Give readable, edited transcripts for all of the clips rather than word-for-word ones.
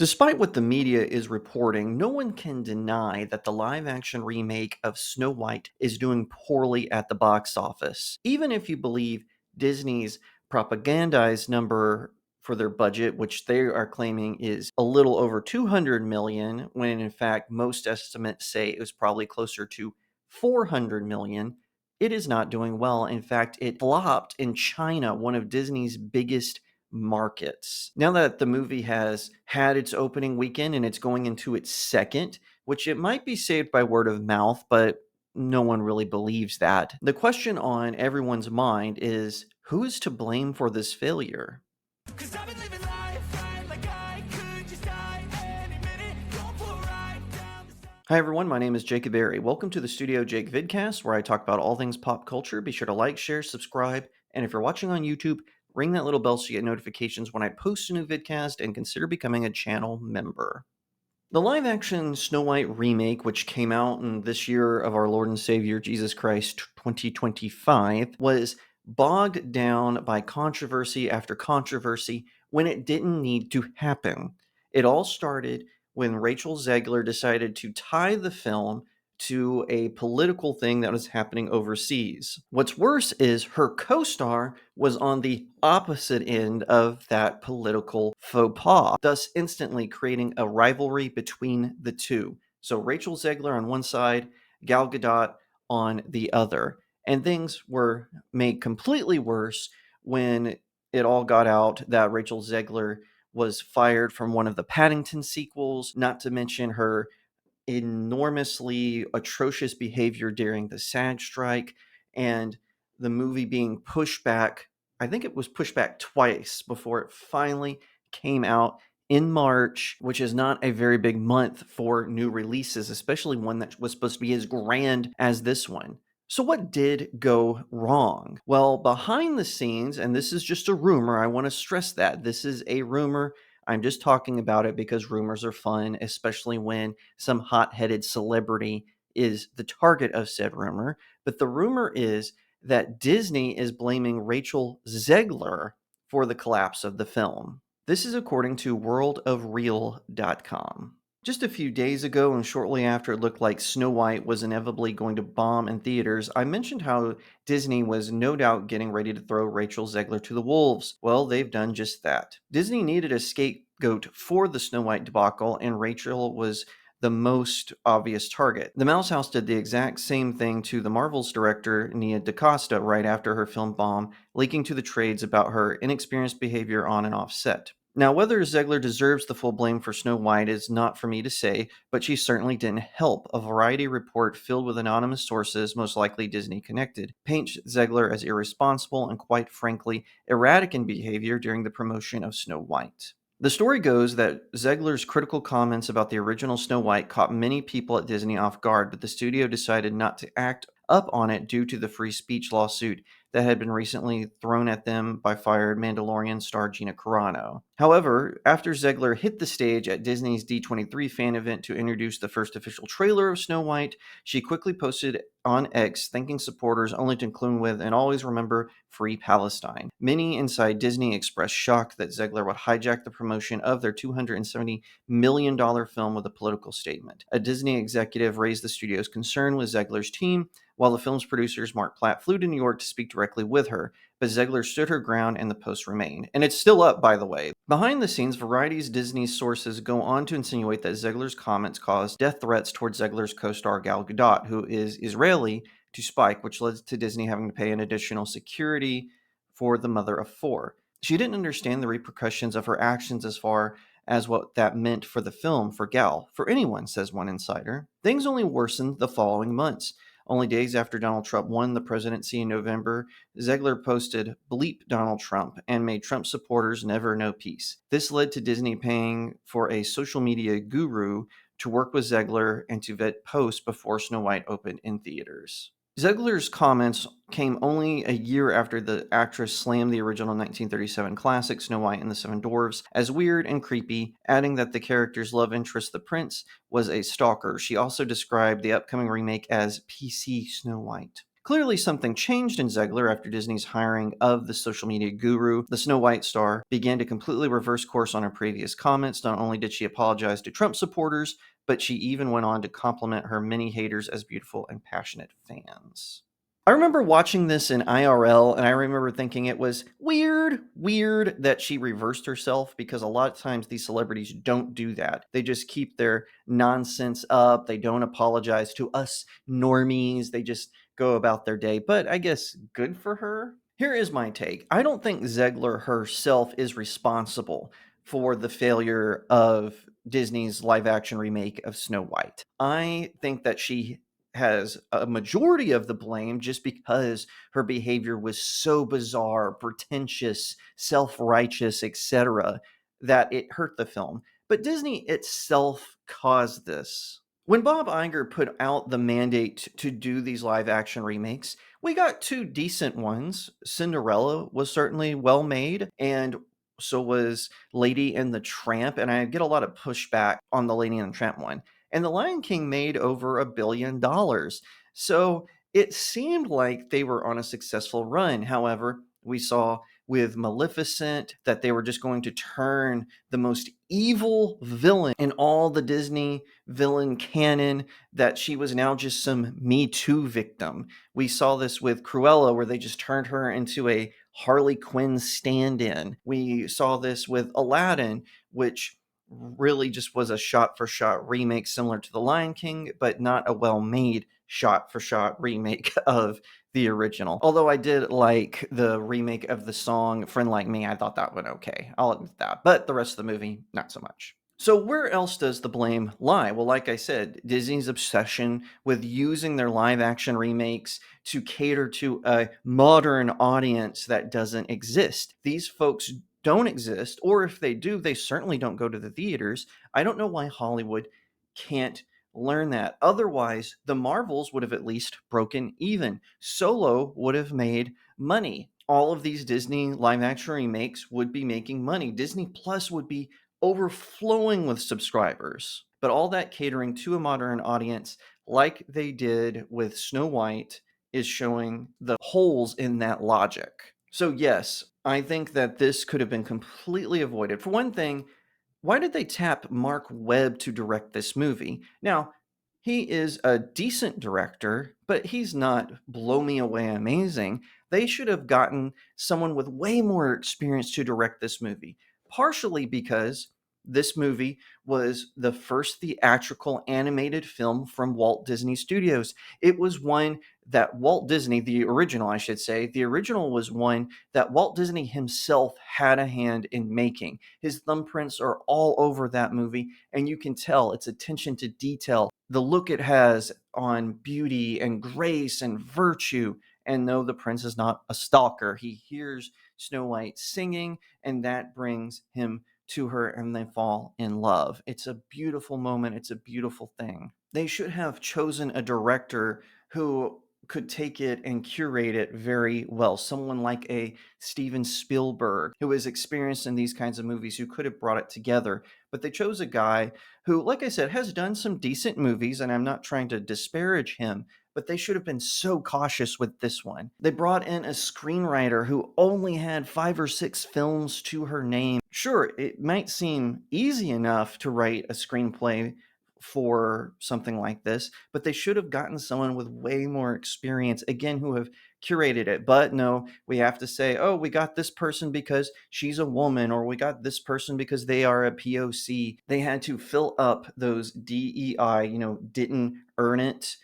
Despite what the media is reporting, no one can deny that the live action remake of Snow White is doing poorly at the box office. Even if you believe Disney's propagandized number for their budget, which they are claiming is a little over 200 million, when in fact most estimates say it was probably closer to 400 million, it is not doing well. In fact, it flopped in China, one of Disney's biggest markets. Now that the movie has had its opening weekend and it's going into its second, which it might be saved by word of mouth, but no one really believes that. The question on everyone's mind is who is to blame for this failure? 'Cause I've been living life right like I could just die any minute, going for a ride down the side. Hi everyone, my name is Jacob Berry. Welcome to the StudioJake vidcast where I talk about all things pop culture. Be sure to like, share, subscribe, and if you're watching on YouTube, ring that little bell so you get notifications when I post a new vidcast and consider becoming a channel member. The live action Snow White remake, which came out in this year of our Lord and Savior Jesus Christ 2025, was bogged down by controversy after controversy when it didn't need to happen. It all started when Rachel Zegler decided to tie the film to a political thing that was happening overseas. What's worse is her co star was on the opposite end of that political faux pas, thus instantly creating a rivalry between the two. So Rachel Zegler on one side, Gal Gadot on the other. And things were made completely worse when it all got out that Rachel Zegler was fired from one of the Paddington sequels, not to mention her enormously atrocious behavior during the SAG strike and the movie being pushed back. I think it was pushed back twice before it finally came out in March, which is not a very big month for new releases, especially one that was supposed to be as grand as this one. So, what did go wrong? Well, behind the scenes, and this is just a rumor, I want to stress that this is a rumor. I'm just talking about it because rumors are fun, especially when some hot headed celebrity is the target of said rumor. But the rumor is that Disney is blaming Rachel Zegler for the collapse of the film. This is according to worldofreal.com. Just a few days ago, and shortly after it looked like Snow White was inevitably going to bomb in theaters, I mentioned how Disney was no doubt getting ready to throw Rachel Zegler to the wolves. Well, they've done just that. Disney needed a scapegoat for the Snow White debacle, and Rachel was the most obvious target. The Mouse House did the exact same thing to the Marvel's director, Nia DaCosta, right after her film Bomb, leaking to the trades about her inexperienced behavior on and off set. Now, whether Zegler deserves the full blame for Snow White is not for me to say, but she certainly didn't help. A Variety report filled with anonymous sources, most likely Disney connected, paints Zegler as irresponsible and, quite frankly, erratic in behavior during the promotion of Snow White. The story goes that Zegler's critical comments about the original Snow White caught many people at Disney off guard, but the studio decided not to act up on it due to the free speech lawsuit that had been recently thrown at them by fired Mandalorian star Gina Carano. However, after Zegler hit the stage at Disney's D23 fan event to introduce the first official trailer of Snow White, she quickly posted on X thanking supporters only to conclude with, "And always remember, free Palestine." Many inside Disney expressed shock that Zegler would hijack the promotion of their $270 million film with a political statement. A Disney executive raised the studio's concern with Zegler's team, while the film's producers Mark Platt flew to New York to speak directly with her, but Zegler stood her ground and the post remained. And it's still up, by the way. Behind the scenes, Variety's Disney sources go on to insinuate that Zegler's comments caused death threats towards Zegler's co-star Gal Gadot, who is Israeli, to Spike, which led to Disney having to pay an additional security for the mother of four. She didn't understand the repercussions of her actions as far as what that meant for the film, for Gal, for anyone, says one insider. Things only worsened the following months. Only days after Donald Trump won the presidency in November, Zegler posted "Bleep Donald Trump" and made Trump supporters never know peace. This led to Disney paying for a social media guru to work with Zegler and to vet posts before Snow White opened in theaters. Zegler's comments came only a year after the actress slammed the original 1937 classic Snow White and the Seven Dwarfs as weird and creepy, adding that the character's love interest, the prince, was a stalker. She also described the upcoming remake as PC Snow White. Clearly, something changed in Zegler after Disney's hiring of the social media guru. The Snow White star began to completely reverse course on her previous comments. Not only did she apologize to Trump supporters, but she even went on to compliment her many haters as beautiful and passionate fans. I remember watching this in IRL, and I remember thinking it was weird that she reversed herself, because a lot of times these celebrities don't do that. They just keep their nonsense up. They don't apologize to us normies. They just go about their day. But I guess good for her. Here is my take. I don't think Zegler herself is responsible for the failure of Disney's live action remake of Snow White. I think that she has a majority of the blame just because her behavior was so bizarre, pretentious, self-righteous, etc., that it hurt the film. But Disney itself caused this. When Bob Iger put out the mandate to do these live action remakes, we got two decent ones. Cinderella was certainly well made, and so was Lady and the Tramp, and I get a lot of pushback on the Lady and the Tramp one. And The Lion King made over $1 billion. So it seemed like they were on a successful run. However, we saw with Maleficent that they were just going to turn the most evil villain in all the Disney villain canon, that she was now just some Me Too victim. We saw this with Cruella, where they just turned her into a Harley Quinn stand in. We saw this with Aladdin, which really just was a shot for shot remake similar to The Lion King, but not a well made shot for shot remake of the original. Although I did like the remake of the song Friend Like Me, I thought that went okay. I'll admit that. But the rest of the movie, not so much. So, where else does the blame lie? Well, like I said, Disney's obsession with using their live action remakes to cater to a modern audience that doesn't exist. These folks don't exist, or if they do, they certainly don't go to the theaters. I don't know why Hollywood can't learn that. Otherwise, the Marvels would have at least broken even. Solo would have made money. All of these Disney live action remakes would be making money. Disney Plus would be overflowing with subscribers. But all that catering to a modern audience, like they did with Snow White, is showing the holes in that logic. So, yes, I think that this could have been completely avoided. For one thing, why did they tap Mark Webb to direct this movie? Now, he is a decent director, but he's not blow me away amazing. They should have gotten someone with way more experience to direct this movie, partially because this movie was the first theatrical animated film from Walt Disney Studios. It was one that Walt Disney, the original, I should say, the original was one that Walt Disney himself had a hand in making. His thumbprints are all over that movie, and you can tell its attention to detail, the look it has on beauty and grace and virtue. And no, the prince is not a stalker. He hears Snow White singing, and that brings him to her, and they fall in love. It's a beautiful moment. It's a beautiful thing. They should have chosen a director who could take it and curate it very well. Someone like a Steven Spielberg, who is experienced in these kinds of movies, who could have brought it together. But they chose a guy who, like I said, has done some decent movies, and I'm not trying to disparage him, but they should have been so cautious with this one. They brought in a screenwriter who only had 5 or 6 films to her name. Sure, it might seem easy enough to write a screenplay for something like this, but they should have gotten someone with way more experience, again, who have curated it. But no, we have to say, oh, we got this person because she's a woman, or we got this person because they are a POC. They had to fill up those DEI, didn't earn it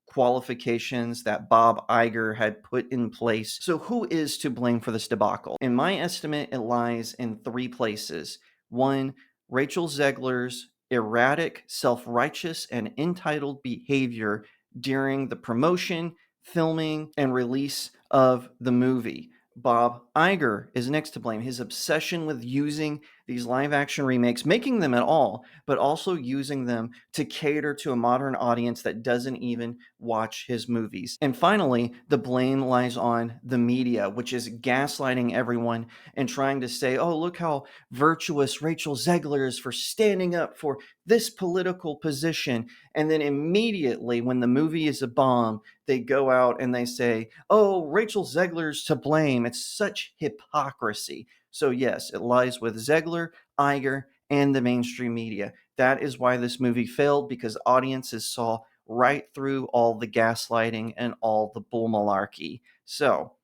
qualifications that Bob Iger had put in place. So who is to blame for this debacle? In my estimate, it lies in 3 places. 1, Rachel Zegler's erratic, self-righteous, and entitled behavior during the promotion, filming, and release of the movie. Bob Iger is next to blame. His obsession with using these live action remakes, making them at all, but also using them to cater to a modern audience that doesn't even watch his movies. And finally, the blame lies on the media, which is gaslighting everyone and trying to say, oh, look how virtuous Rachel Zegler is for standing up for this political position. And then immediately, when the movie is a bomb, they go out and they say, oh, Rachel Zegler's to blame. It's such hypocrisy. So, yes, it lies with Zegler, Iger, and the mainstream media. That is why this movie failed, because audiences saw right through all the gaslighting and all the bull malarkey. So,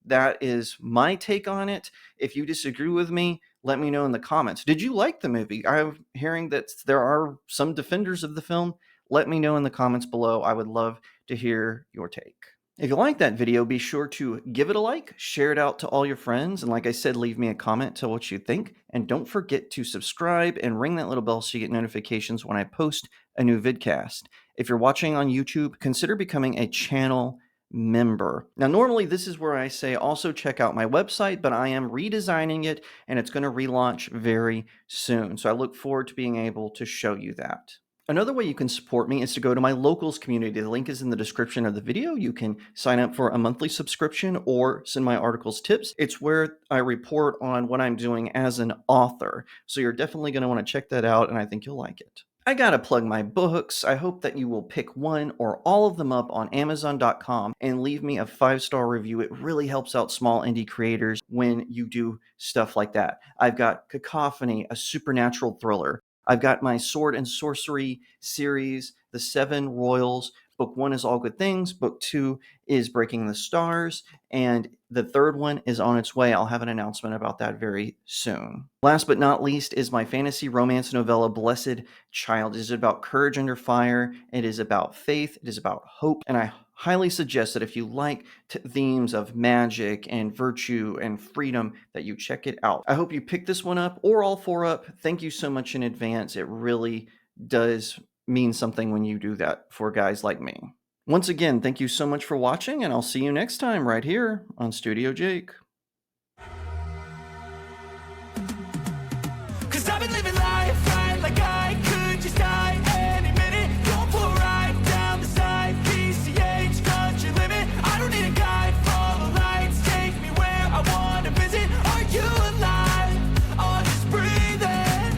that is my take on it. If you disagree with me, let me know in the comments. Did you like the movie? I'm hearing that there are some defenders of the film. Let me know in the comments below. I would love to hear your take. If you like that video, be sure to give it a like, share it out to all your friends, and like I said, leave me a comment, tell what you think, and don't forget to subscribe and ring that little bell so you get notifications when I post a new vidcast. If you're watching on YouTube, consider becoming a channel member. Now, normally this is where I say also check out my website, but I am redesigning it and it's going to relaunch very soon. So I look forward to being able to show you that. Another way you can support me is to go to my locals community. The link is in the description of the video. You can sign up for a monthly subscription or send my articles tips. It's where I report on what I'm doing as an author. So you're definitely going to want to check that out, and I think you'll like it. I gotta plug my books. I hope that you will pick one or all of them up on Amazon.com and leave me a 5-star review. It really helps out small indie creators when you do stuff like that. I've got Cacophony, a supernatural thriller. I've got my Sword and Sorcery series, The Seven Royals. Book 1 is All Good Things. Book 2 is Breaking the Stars. And the third one is on its way. I'll have an announcement about that very soon. Last but not least is my fantasy romance novella, Blessed Child. It is about courage under fire. It is about faith. It is about hope. And I highly suggest that if you like themes of magic and virtue and freedom, that you check it out. I hope you pick this one up or all 4 up. Thank you so much in advance. It really does mean something when you do that for guys like me. Once again, thank you so much for watching, and I'll see you next time right here on StudioJake. 'Cause I've been living life right like I could just die any minute. Don't pull right down the side, PCH, country limit. I don't need a guide, follow lights, take me where I wanna visit. Are you alive? Or just breathing?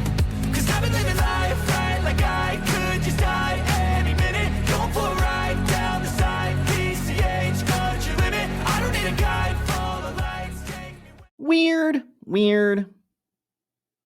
'Cause I've been living life right like I could just die any minute. Don't pull right down the side, PCH, country limit. I don't need a guide, follow lights, take me where. Weird.